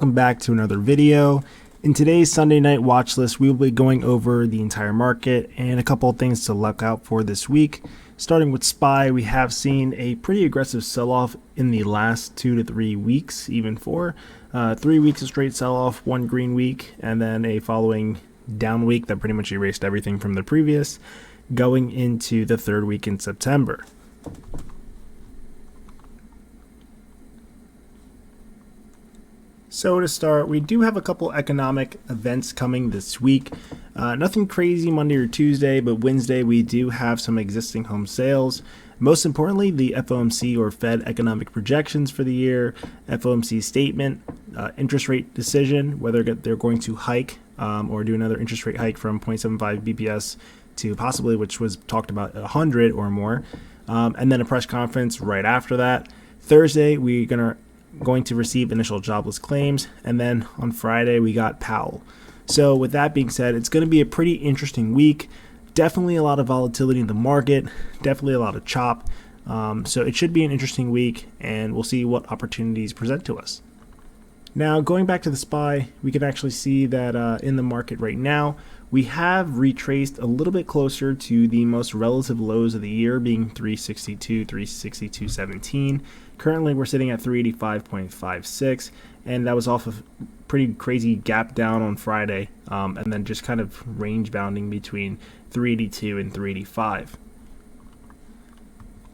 welcome back to another video. In today's Sunday night watch list, we will be going over the entire market and a couple of things to look out for this week. Starting with SPY, we have seen a pretty aggressive sell-off in the last 2 to 3 weeks, even 4. 3 weeks of straight sell-off, 1 green week, and then a following down week that pretty much erased everything from the previous, going into the 3rd week in September. So to start, we do have a couple economic events coming this week. Nothing crazy Monday or Tuesday, but Wednesday we do have some existing home sales. Most importantly, the FOMC or Fed economic projections for the year, FOMC statement, interest rate decision, whether they're going to hike or do another interest rate hike from 0.75 BPS to possibly, which was talked about, 100 or more, and then a press conference right after that. Thursday, we're going to receive initial jobless claims, and then on Friday we got Powell. So with that being said, it's going to be a pretty interesting week. Definitely a lot of volatility in the market, definitely a lot of chop. So it should be an interesting week, and we'll see what opportunities present to us. Now, going back to the SPY, we can actually see that in the market right now, we have retraced a little bit closer to the most relative lows of the year, being 362, 362.17. Currently, we're sitting at 385.56, and that was off of pretty crazy gap down on Friday, and then just kind of range bounding between 382 and 385.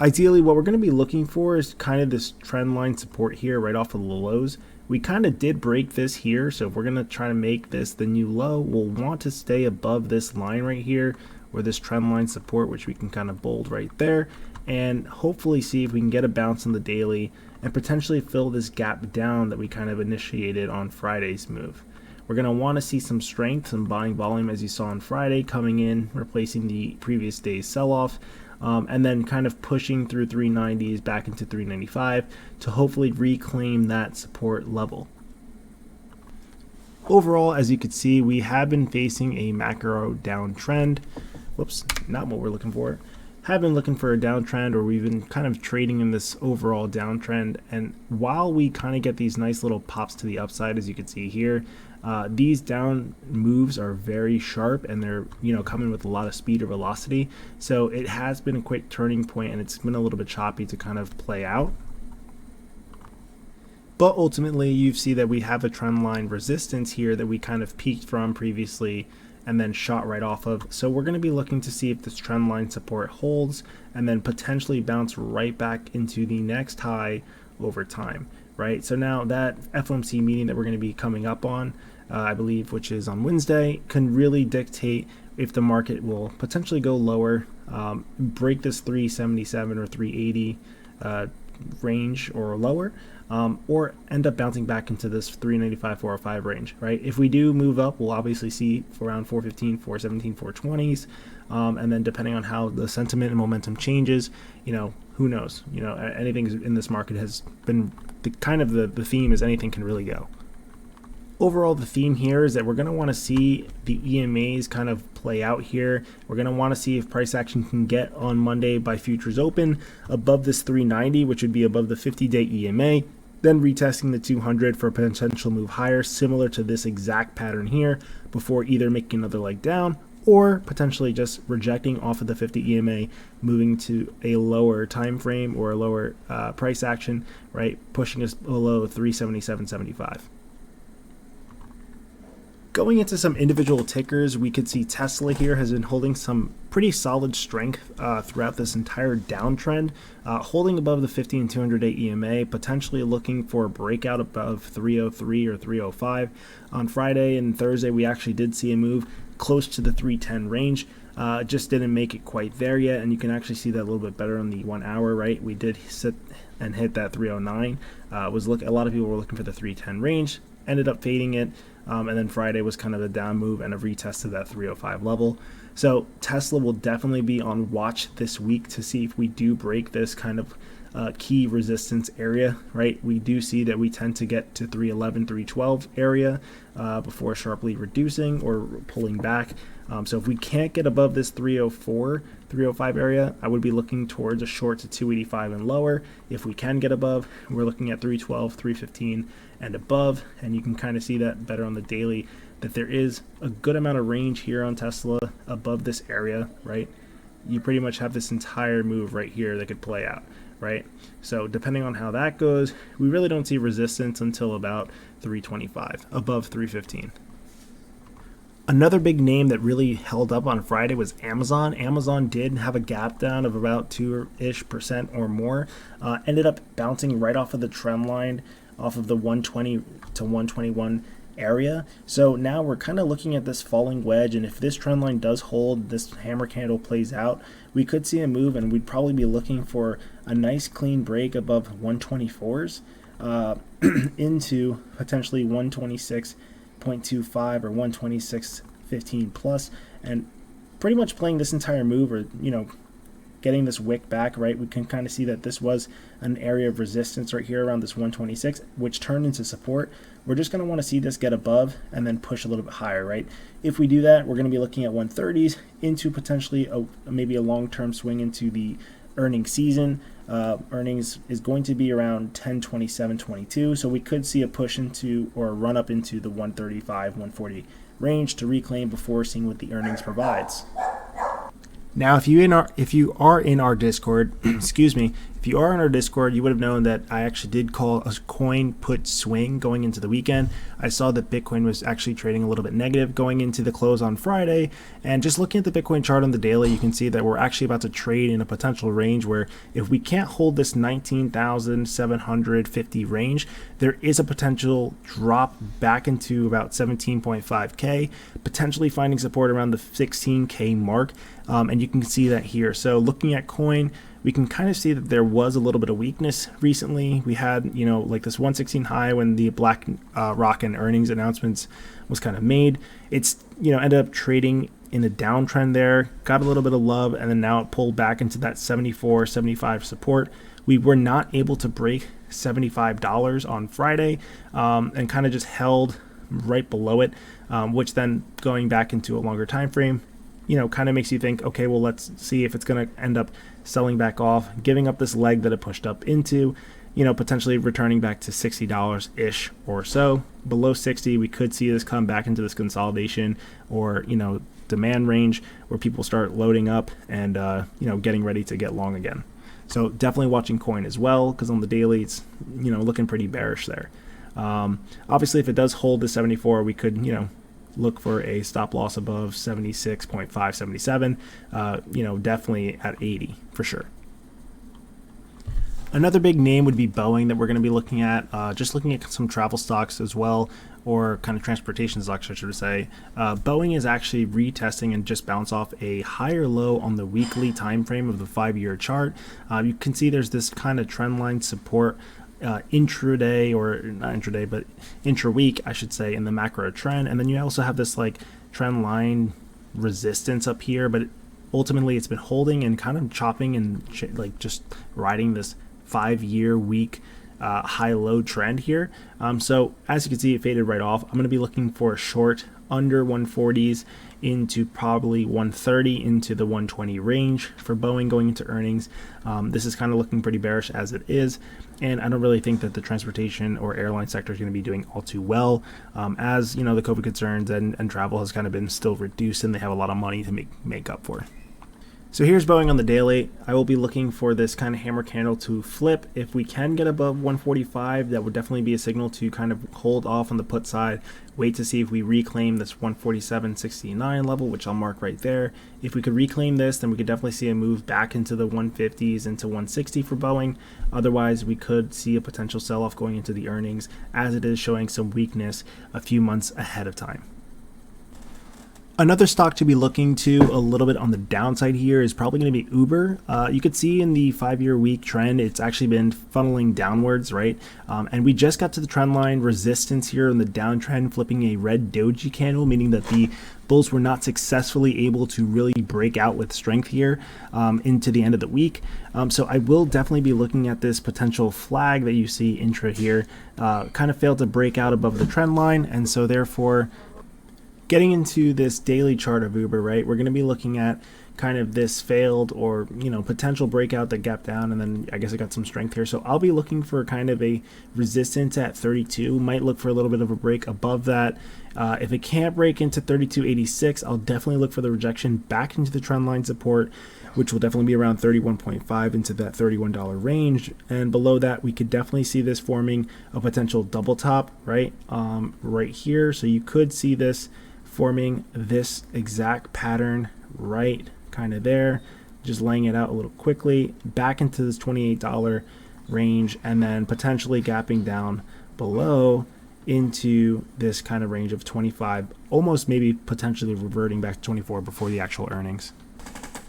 Ideally, what we're going to be looking for is kind of this trend line support here right off of the lows. We kind of did break this here, so if we're going to try to make this the new low, we'll want to stay above this line right here, or this trend line support, which we can kind of bold right there, and hopefully see if we can get a bounce on the daily and potentially fill this gap down that we kind of initiated on Friday's move. We're going to want to see some strength, some buying volume as you saw on Friday coming in, replacing the previous day's sell-off. And then kind of pushing through 390s back into 395 to hopefully reclaim that support level. Overall, as you can see, we have been facing a macro downtrend. Whoops, not what we're looking for. Have been looking for a downtrend, or we've been kind of trading in this overall downtrend. And while we kind of get these nice little pops to the upside, as you can see here, these down moves are very sharp, and they're coming with a lot of speed or velocity. So it has been a quick turning point, and it's been a little bit choppy to kind of play out. But ultimately, you see that we have a trend line resistance here that we kind of peaked from previously and then shot right off of. So we're going to be looking to see if this trend line support holds and then potentially bounce right back into the next high over time, right? So now that FOMC meeting that we're going to be coming up on, I believe, which is on Wednesday, can really dictate if the market will potentially go lower, break this 377 or 380 range or lower, or end up bouncing back into this 395, 405 range, right? If we do move up, we'll obviously see around 415, 417, 420s, and then depending on how the sentiment and momentum changes, who knows? Anything in this market has been the theme is anything can really go. Overall, the theme here is that we're going to want to see the EMAs kind of play out here. We're going to want to see if price action can get on Monday by futures open above this 390, which would be above the 50-day EMA, then retesting the 200 for a potential move higher, similar to this exact pattern here, before either making another leg down or potentially just rejecting off of the 50 EMA, moving to a lower time frame or a lower price action, right, pushing us below 377.75. Going into some individual tickers, we could see Tesla here has been holding some pretty solid strength throughout this entire downtrend, holding above the 50 and 200-day EMA, potentially looking for a breakout above 303 or 305. On Friday and Thursday, we actually did see a move close to the 310 range. Just didn't make it quite there yet, and you can actually see that a little bit better on the 1 hour, right? We did sit and hit that 309. A lot of people were looking for the 310 range, ended up fading it. And then Friday was kind of a down move and a retest of that 305 level. So Tesla will definitely be on watch this week to see if we do break this kind of key resistance area, right? We do see that we tend to get to 311, 312 area before sharply reducing or pulling back. So if we can't get above this 304, 305 area, I would be looking towards a short to 285 and lower. If we can get above, we're looking at 312, 315 and above, and you can kind of see that better on the daily, that there is a good amount of range here on Tesla above this area, right? You pretty much have this entire move right here that could play out, right? So depending on how that goes, we really don't see resistance until about 325, above 315. Another big name that really held up on Friday was Amazon. Amazon did have a gap down of about 2% or more. Ended up bouncing right off of the trend line, off of the 120 to 121 area. So now we're kind of looking at this falling wedge, and if this trend line does hold, this hammer candle plays out, we could see a move, and we'd probably be looking for a nice clean break above 124s into potentially 126.25 or 126.15 plus, and pretty much playing this entire move, or getting this wick back, right? We can kind of see that this was an area of resistance right here around this 126, which turned into support. We're just going to want to see this get above and then push a little bit higher, right? If we do that, we're going to be looking at 130s into potentially maybe a long-term swing into the earnings season. Earnings is going to be around 10/27/22, so we could see a push into or a run up into the 135, 140 range to reclaim before seeing what the earnings provides. Now, if you are in our Discord, excuse me, if you are in our Discord, you would have known that I actually did call a coin put swing going into the weekend. I saw that Bitcoin was actually trading a little bit negative going into the close on Friday, and just looking at the Bitcoin chart on the daily, you can see that we're actually about to trade in a potential range where if we can't hold this 19,750 range, there is a potential drop back into about 17.5K, potentially finding support around the 16K mark. And you can see that here. So looking at coin, we can kind of see that there was a little bit of weakness recently. We had, like this 116 high when the Black Rock and earnings announcements was kind of made. It's, ended up trading in a downtrend there, got a little bit of love, and then now it pulled back into that 74, 75 support. We were not able to break $75 on Friday and kind of just held right below it, which then going back into a longer time frame, kind of makes you think, okay, well, let's see if it's going to end up selling back off, giving up this leg that it pushed up into, potentially returning back to $60-ish or so. Below 60, we could see this come back into this consolidation or, demand range where people start loading up and, getting ready to get long again. So definitely watching coin as well, because on the daily, it's, looking pretty bearish there. Obviously, if it does hold the 74, we could, look for a stop loss above 76.577, definitely at 80 for sure. Another big name would be Boeing that we're going to be looking at, just looking at some travel stocks as well, or kind of transportation stocks, I should say. Boeing is actually retesting and just bounced off a higher low on the weekly time frame of the 5-year chart. You can see there's this kind of trend line support intraday, or not intraday, but intra-week, I should say, in the macro trend. And then you also have this like trend line resistance up here, but ultimately it's been holding and kind of chopping and just riding this 5-year week high-low trend here. So as you can see, it faded right off. I'm going to be looking for a short under 140s into probably 130 into the 120 range for Boeing going into earnings. This is kind of looking pretty bearish as it is, and I don't really think that the transportation or airline sector is going to be doing all too well, as the COVID concerns and travel has kind of been still reduced, and they have a lot of money to make up for. So here's Boeing on the daily. I will be looking for this kind of hammer candle to flip. If we can get above 145, that would definitely be a signal to kind of hold off on the put side. Wait to see if we reclaim this 147.69 level, which I'll mark right there. If we could reclaim this, then we could definitely see a move back into the 150s into 160 for Boeing. Otherwise, we could see a potential sell-off going into the earnings, as it is showing some weakness a few months ahead of time. Another stock to be looking to a little bit on the downside here is probably going to be Uber. You could see in the 5-year week trend, it's actually been funneling downwards, right? And we just got to the trend line resistance here in the downtrend, flipping a red doji candle, meaning that the bulls were not successfully able to really break out with strength here into the end of the week. So I will definitely be looking at this potential flag that you see intra here, kind of failed to break out above the trend line, and so therefore getting into this daily chart of Uber, right, we're going to be looking at kind of this failed or, potential breakout that gapped down, and then I guess it got some strength here. So I'll be looking for kind of a resistance at 32, might look for a little bit of a break above that. If it can't break into 32.86, I'll definitely look for the rejection back into the trend line support, which will definitely be around 31.5 into that $31 range. And below that, we could definitely see this forming a potential double top, right, right here. So you could see this forming this exact pattern right kind of there, just laying it out a little quickly back into this $28 range, and then potentially gapping down below into this kind of range of 25, almost maybe potentially reverting back to 24 before the actual earnings.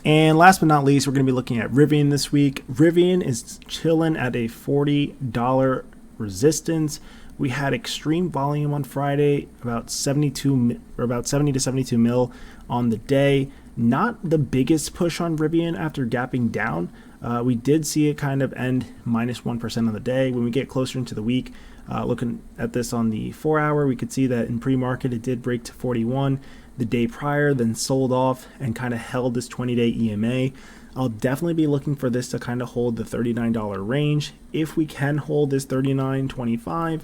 And last but not least, we're going to be looking at Rivian this week. Rivian is chilling at a $40 resistance. We had extreme volume on Friday, about 70 to 72 mil on the day. Not the biggest push on Rivian after gapping down. We did see it kind of end -1% on the day. When we get closer into the week, looking at this on the 4-hour, we could see that in pre-market it did break to 41 the day prior, then sold off and kind of held this 20-day EMA. I'll definitely be looking for this to kind of hold the $39 range. If we can hold this $39.25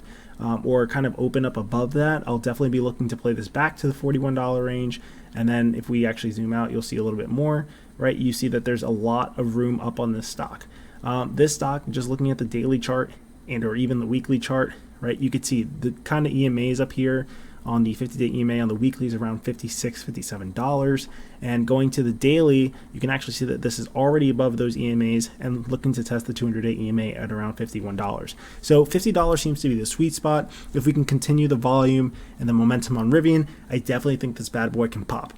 or kind of open up above that, I'll definitely be looking to play this back to the $41 range. And then if we actually zoom out, you'll see a little bit more, right? You see that there's a lot of room up on this stock. This stock, just looking at the daily chart and or even the weekly chart, right? You could see the kind of EMAs up here on the 50-day EMA. On the weekly is around $56, $57. And going to the daily, you can actually see that this is already above those EMAs and looking to test the 200-day EMA at around $51. So $50 seems to be the sweet spot. If we can continue the volume and the momentum on Rivian, I definitely think this bad boy can pop.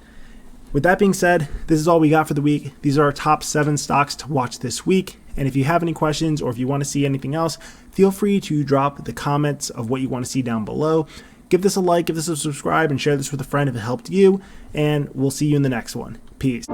With that being said, this is all we got for the week. These are our top 7 stocks to watch this week. And if you have any questions or if you want to see anything else, feel free to drop the comments of what you want to see down below. Give this a like, give this a subscribe, and share this with a friend if it helped you. And we'll see you in the next one. Peace.